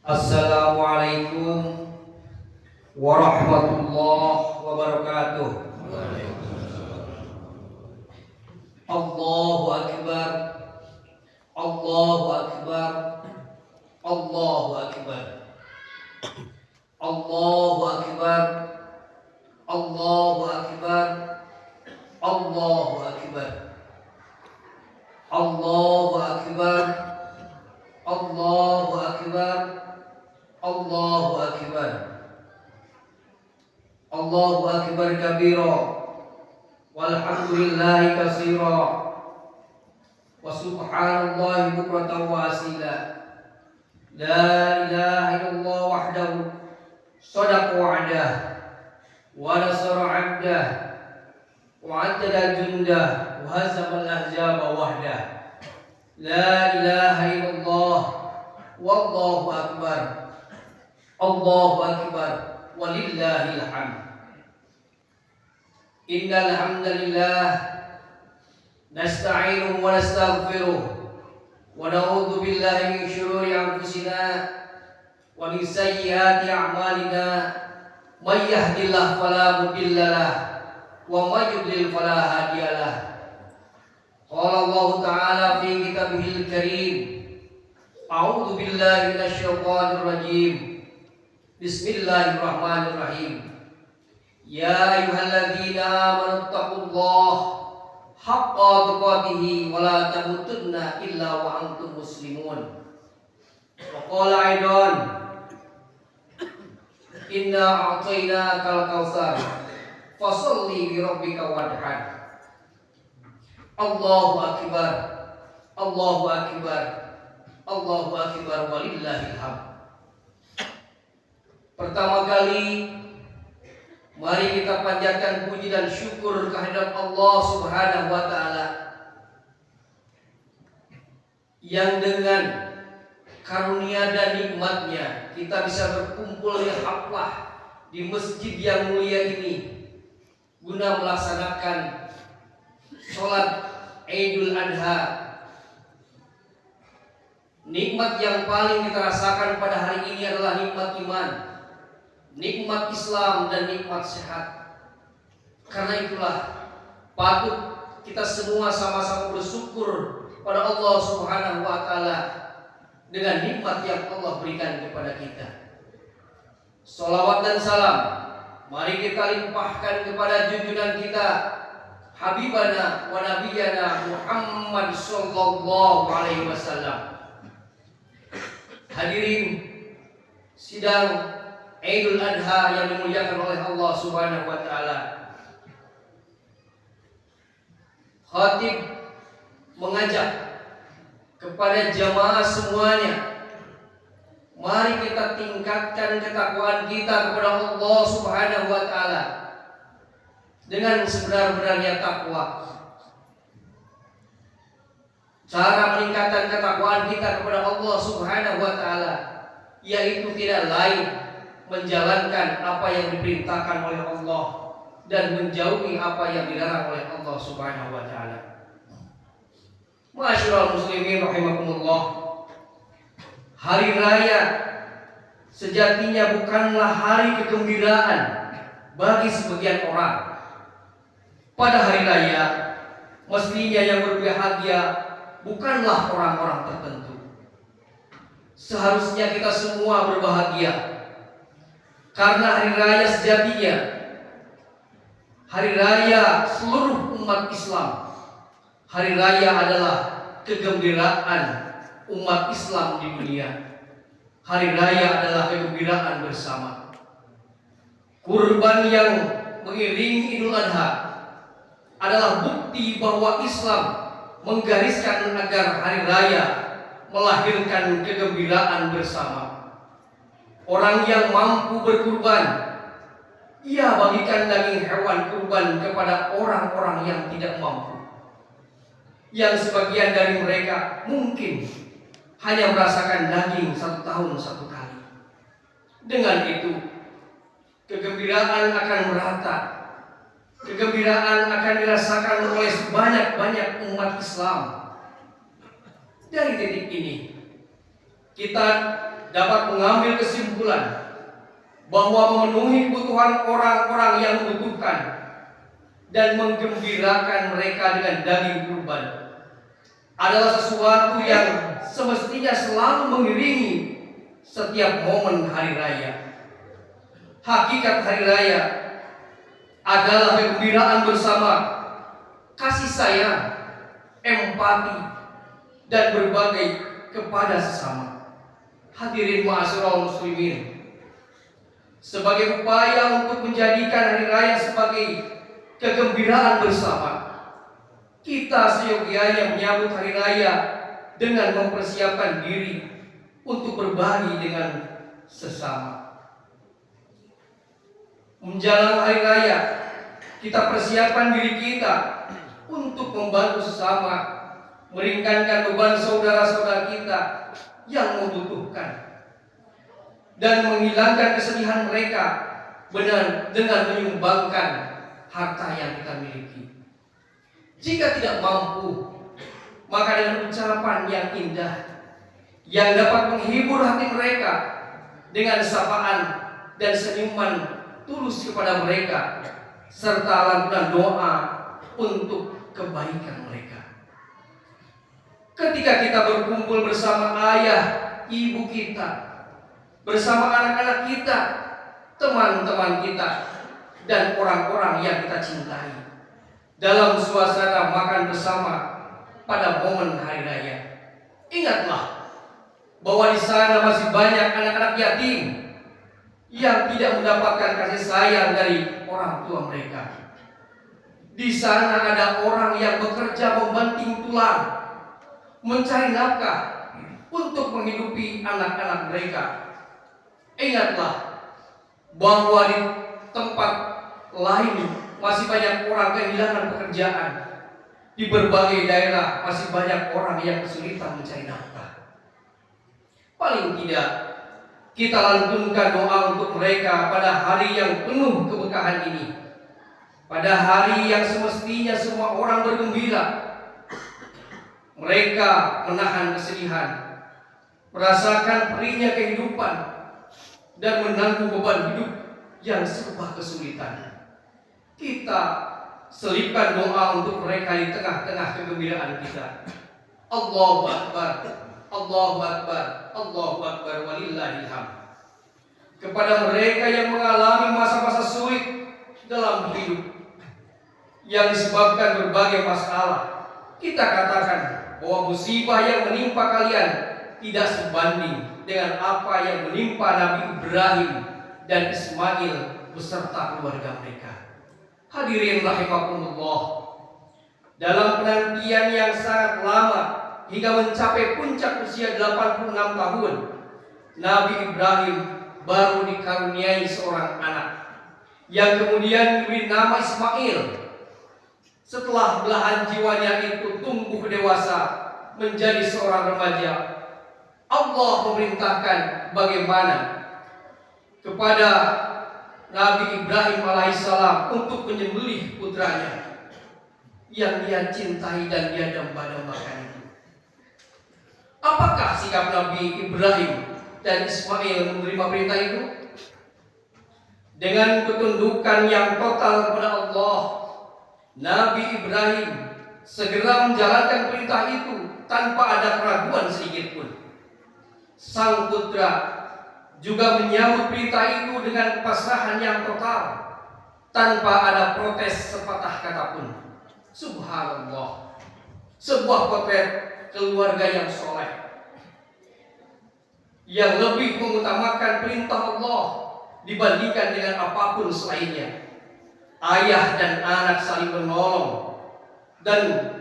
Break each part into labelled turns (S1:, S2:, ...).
S1: Assalamualaikum warahmatullahi wabarakatuh. Allahu akbar. Allahu akbar. Allahu akbar. Allahu akbar. Allahu akbar. Allahu akbar. Allahu akbar. Allahu akbar. Allahu akbar. Allahu akbar kabira walhamdulillahi katsira wa subhanallahi bukratan wa asila. La ilaha illallah wahdahu shadaqa wa'dah wa nasara 'abdah wa 'addada jundah wa hazama al-ahzaba wahdah. La ilaha illallah wallahu akbar. Allahu akbar walillahil hamd. Innal hamdalillah nasta'inuhu wa nastaghfiruh wa na'udzu billahi min shururi anfusina wa min sayyiati a'malina. May yahdihillahu fala mudilla lahu wa may yudlil fala hadiya lahu. Qala Allah ta'ala fi kitabihil karim, a'udzu billahi minasy syaithanir rajim. Bismillahirrahmanirrahim. Ya ayyuhalladzina amanu taqullaha haqqa tuqatih wa la tamutunna illa wa antum muslimun. Wa qala aidan, inna a'tainakal kautsar fasholli li rabbika wanhar. Allahu akbar. Allahu akbar. Allahu akbar walillahil hamd. Pertama kali, mari kita panjatkan puji dan syukur kehadirat Allah Subhanahu wa taala yang dengan karunia dan nikmatnya kita bisa berkumpul di haflah di masjid yang mulia ini guna melaksanakan sholat Idul Adha. Nikmat yang paling kita rasakan pada hari ini adalah nikmat iman, nikmat Islam, dan nikmat sehat. Karena itulah patut kita semua sama-sama bersyukur pada Allah Subhanahu wa taala dengan nikmat yang Allah berikan kepada kita. Sholawat dan salam mari kita limpahkan kepada junjungan kita, Habibana wa Nabiyana Muhammad sallallahu alaihi wasallam. Hadirin sidang Idul Adha yang dimuliakan oleh Allah Subhanahu wa taala. Khatib mengajak kepada jamaah semuanya, mari kita tingkatkan ketakwaan kita kepada Allah Subhanahu wa taala dengan sebenar-benarnya takwa. Cara meningkatkan ketakwaan kita kepada Allah Subhanahu wa taala yaitu tidak lain menjalankan apa yang diperintahkan oleh Allah dan menjauhi apa yang dilarang oleh Allah Subhanahu wa taala. Ma'asyiral muslimin rahimakumullah. Hari raya sejatinya bukanlah hari kegembiraan bagi sebagian orang. Pada hari raya mestinya yang berbahagia bukanlah orang-orang tertentu. Seharusnya kita semua berbahagia. Karena hari raya sejatinya hari raya seluruh umat Islam. Hari raya adalah kegembiraan umat Islam di dunia. Hari raya adalah kegembiraan bersama. Kurban yang mengiringi Idul Adha adalah bukti bahwa Islam menggariskan agar hari raya melahirkan kegembiraan bersama. Orang yang mampu berkurban, ia bagikan daging hewan kurban kepada orang-orang yang tidak mampu. Yang sebagian dari mereka mungkin hanya merasakan daging 1 tahun 1 kali. Dengan itu, kegembiraan akan merata. Kegembiraan akan dirasakan oleh sebanyak-banyak umat Islam. Dari titik ini, kita dapat mengambil kesimpulan bahwa memenuhi kebutuhan orang-orang yang membutuhkan dan menggembirakan mereka dengan daging kurban adalah sesuatu yang semestinya selalu mengiringi setiap momen hari raya. Hakikat hari raya adalah kegembiraan bersama, kasih sayang, empati, dan berbagi kepada sesama. Hadirin ma'asyiral muslimin, sebagai upaya untuk menjadikan hari raya sebagai kegembiraan bersama, kita seyogianya menyambut hari raya dengan mempersiapkan diri untuk berbagi dengan sesama. Menjelang hari raya, kita persiapkan diri kita untuk membantu sesama, meringankan beban saudara-saudara kita yang membutuhkan, dan menghilangkan kesedihan mereka dengan menyumbangkan harta yang kita miliki. Jika tidak mampu, maka dengan ucapan yang indah yang dapat menghibur hati mereka, dengan sapaan dan senyuman tulus kepada mereka, serta lantunan doa untuk kebaikan mereka. Ketika kita berkumpul bersama ayah, ibu kita, bersama anak-anak kita, teman-teman kita, dan orang-orang yang kita cintai, dalam suasana makan bersama pada momen hari raya, ingatlah bahwa di sana masih banyak anak-anak yatim yang tidak mendapatkan kasih sayang dari orang tua mereka. Di sana ada orang yang bekerja membanting tulang, mencari nafkah untuk menghidupi anak-anak mereka. Ingatlah bahwa di tempat lain masih banyak orang kehilangan pekerjaan. Di berbagai daerah masih banyak orang yang kesulitan mencari nafkah. Paling tidak, kita lantunkan doa untuk mereka pada hari yang penuh keberkahan ini, pada hari yang semestinya semua orang bergembira. Mereka menahan kesedihan, merasakan perihnya kehidupan, dan menanggung beban hidup yang serba kesulitan. Kita selipkan doa untuk mereka di tengah-tengah kegembiraan kita. Allahu Akbar, Allahu Akbar, Allahu Akbar, walillahil hamd. Kepada mereka yang mengalami masa-masa sulit dalam hidup, yang disebabkan berbagai masalah, kita katakan bahwa musibah yang menimpa kalian tidak sebanding dengan apa yang menimpa Nabi Ibrahim dan Ismail beserta keluarga mereka. Hadirin rahimakumullah, dalam penantian yang sangat lama hingga mencapai puncak usia 86 tahun, Nabi Ibrahim baru dikaruniai seorang anak yang kemudian diberi nama Ismail. Setelah belahan jiwanya itu tumbuh dewasa menjadi seorang remaja, Allah memerintahkan bagaimana kepada Nabi Ibrahim alaihissalam untuk menyembelih putranya yang dia cintai dan dia dambakan itu. Apakah sikap Nabi Ibrahim dan Ismail menerima perintah itu? Dengan ketundukan yang total kepada Allah, Nabi Ibrahim segera menjalankan perintah itu tanpa ada keraguan sedikit pun. Sang putra juga menyambut perintah itu dengan kepasrahan yang total, tanpa ada protes sepatah kata pun. Subhanallah, sebuah potret keluarga yang soleh, yang lebih mengutamakan perintah Allah dibandingkan dengan apapun selainnya. Ayah dan anak saling menolong dan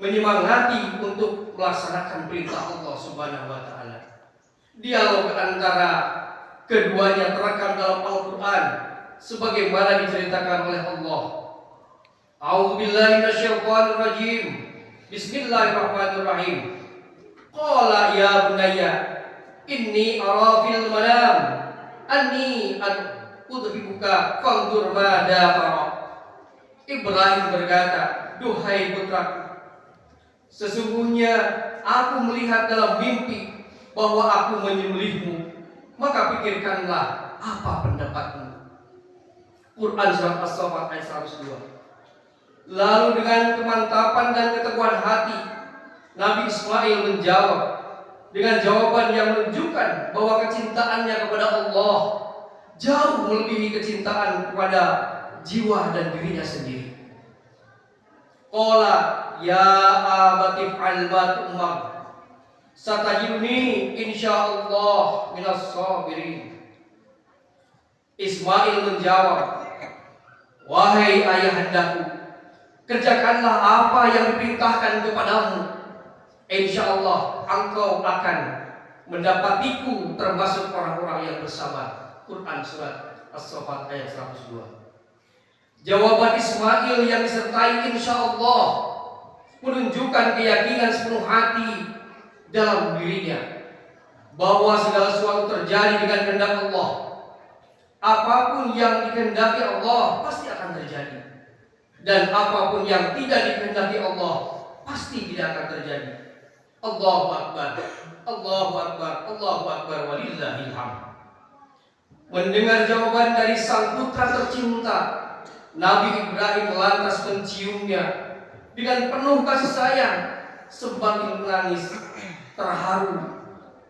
S1: menyemangati untuk melaksanakan perintah Allah Subhanahu wa taala. Dialog antara keduanya terekam dalam Al-Qur'an sebagaimana diceritakan oleh Allah. A'udzubillahi minasyaitonir rajim. Bismillahirrahmanirrahim. Qala ya bunayya inni ara fil manam anni udhibuka fanzur mada tara. Ibrahim berkata, duhai putraku, sesungguhnya aku melihat dalam mimpi bahwa aku menyembelihmu, maka pikirkanlah apa pendapatmu. Quran surat As-Saffat ayat 102. Lalu dengan kemantapan dan keteguhan hati, Nabi Ismail menjawab dengan jawaban yang menunjukkan bahwa kecintaannya kepada Allah jauh melebihi kecintaan kepada jiwa dan dirinya sendiri. Qala ya abati fa'al ma tu'mar satajiduni insyaallah minas sabirin. Ismail menjawab, wahai ayahandaku, kerjakanlah apa yang diperintahkan kepadamu. Insyaallah engkau akan mendapatiku termasuk orang-orang yang bersabar. Quran surat As-Saffat ayat 102. Jawaban Ismail yang disertai insyaallah menunjukkan keyakinan sepenuh hati dalam dirinya bahwa segala sesuatu terjadi dengan kehendak Allah. Apapun yang dikehendaki Allah pasti akan terjadi, dan apapun yang tidak dikehendaki Allah pasti tidak akan terjadi. Allahu Akbar, Allahu Akbar, Allahu Akbar, walillahil hamd. Mendengar jawaban dari sang putra tercinta, Nabi Ibrahim lantas menciumnya dengan penuh kasih sayang sambil menangis terharu,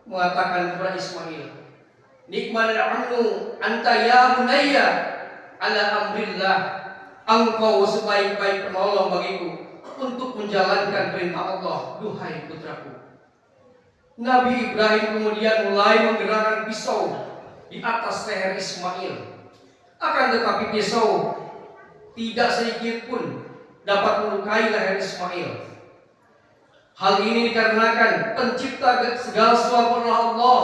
S1: mengatakan kepada Ismail, nikmal amnu anta ya bunayya ala amrillah. Engkau sebaik-baik penolong bagiku untuk menjalankan perintah Allah, duhai putraku. Nabi Ibrahim kemudian mulai menggerakkan pisau di atas leher Ismail. Akan tetapi pisau tidak sedikit pun dapat melukai leher Ismail. Hal ini dikarenakan pencipta segala sesuatu adalah Allah.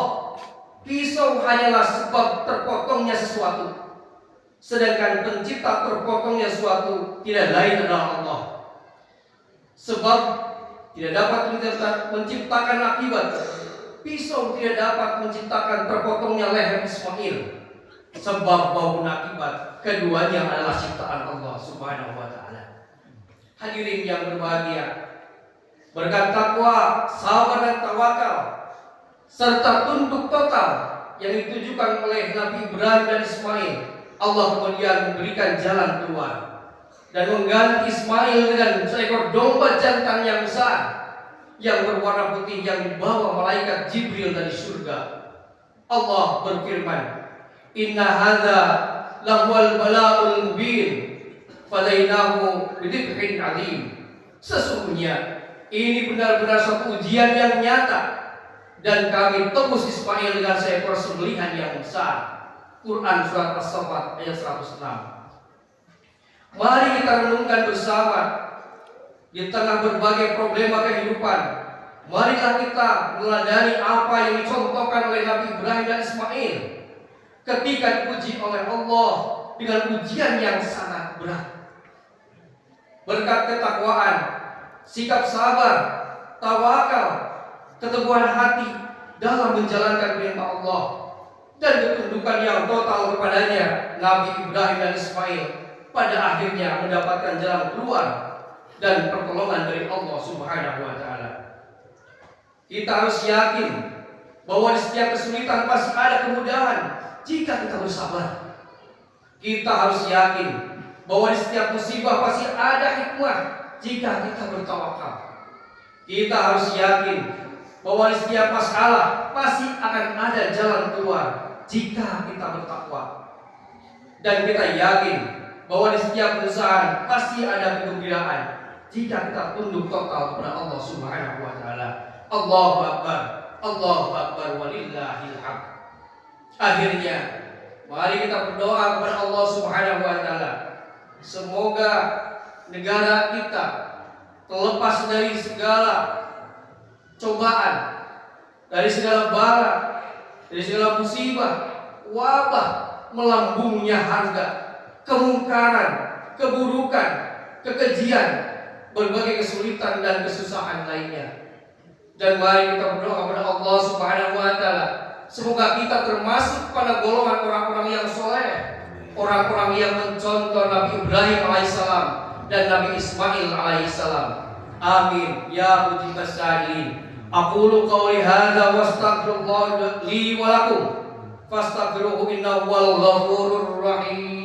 S1: Pisau hanyalah sebab terpotongnya sesuatu, sedangkan pencipta terpotongnya sesuatu tidak lain adalah Allah. Sebab tidak dapat menciptakan akibat, pisau tidak dapat menciptakan terpotongnya leher Ismail. Sebab maupun akibat keduanya adalah ciptaan Allah Subhanahu wa taala. Hadirin yang berbahagia, berkat takwa, sabar dan tawakal serta tunduk total yang ditujukan oleh Nabi Ibrahim dan Ismail, Allah kemudian memberikan jalan keluar dan mengganti Ismail dengan seekor domba jantan yang besar yang berwarna putih yang dibawa malaikat Jibril dari surga. Allah berfirman, inna hadza lahwal bala'ul mubin fadainahu bidibhin azim. Sesungguhnya ini benar-benar suatu ujian yang nyata, dan kami tebus Ismail dengan seekor sembelihan yang besar. Quran surat As-Saffat ayat 106. Mari kita renungkan bersama di tengah berbagai problema kehidupan. Marilah kita meneladani apa yang dicontohkan oleh Nabi Ibrahim dan Ismail ketika diuji oleh Allah dengan ujian yang sangat berat. Berkat ketakwaan, sikap sabar, tawakal, keteguhan hati dalam menjalankan perintah Allah, dan ketundukan yang total kepadanya, Nabi Ibrahim dan Ismail pada akhirnya mendapatkan jalan keluar dan pertolongan dari Allah Subhanahu wa taala. Kita harus yakin bahwa di setiap kesulitan pasti ada kemudahan jika kita bersabar. Kita harus yakin bahwa di setiap musibah pasti ada hikmah jika kita bertawakal. Kita harus yakin bahwa di setiap masalah pasti akan ada jalan keluar jika kita bertakwa. Dan kita yakin bahwa di setiap perusahaan pasti ada kegembiraan jika kita tunduk total kepada Allah Subhanahu wa taala. Allahu Akbar, Allahu Akbar, walillahil hamd. Akhirnya, mari kita berdoa kepada Allah Subhanahu wa taala. Semoga negara kita terlepas dari segala cobaan, dari segala bala, dari segala musibah, wabah, melambungnya harga, kemungkaran, keburukan, kekejian, berbagai kesulitan dan kesusahan lainnya. Dan mari kita berdoa kepada Allah Subhanahu wa taala, semoga kita termasuk pada golongan orang-orang yang soleh, orang-orang yang mencontoh Nabi Ibrahim alaihissalam dan Nabi Ismail alaihissalam. Amin ya mujibas sa'ilin. Aqulu qawli hadza wastaghfirullah li wa lakum fastaghfiruhu innahu huwal ghafurur rahim.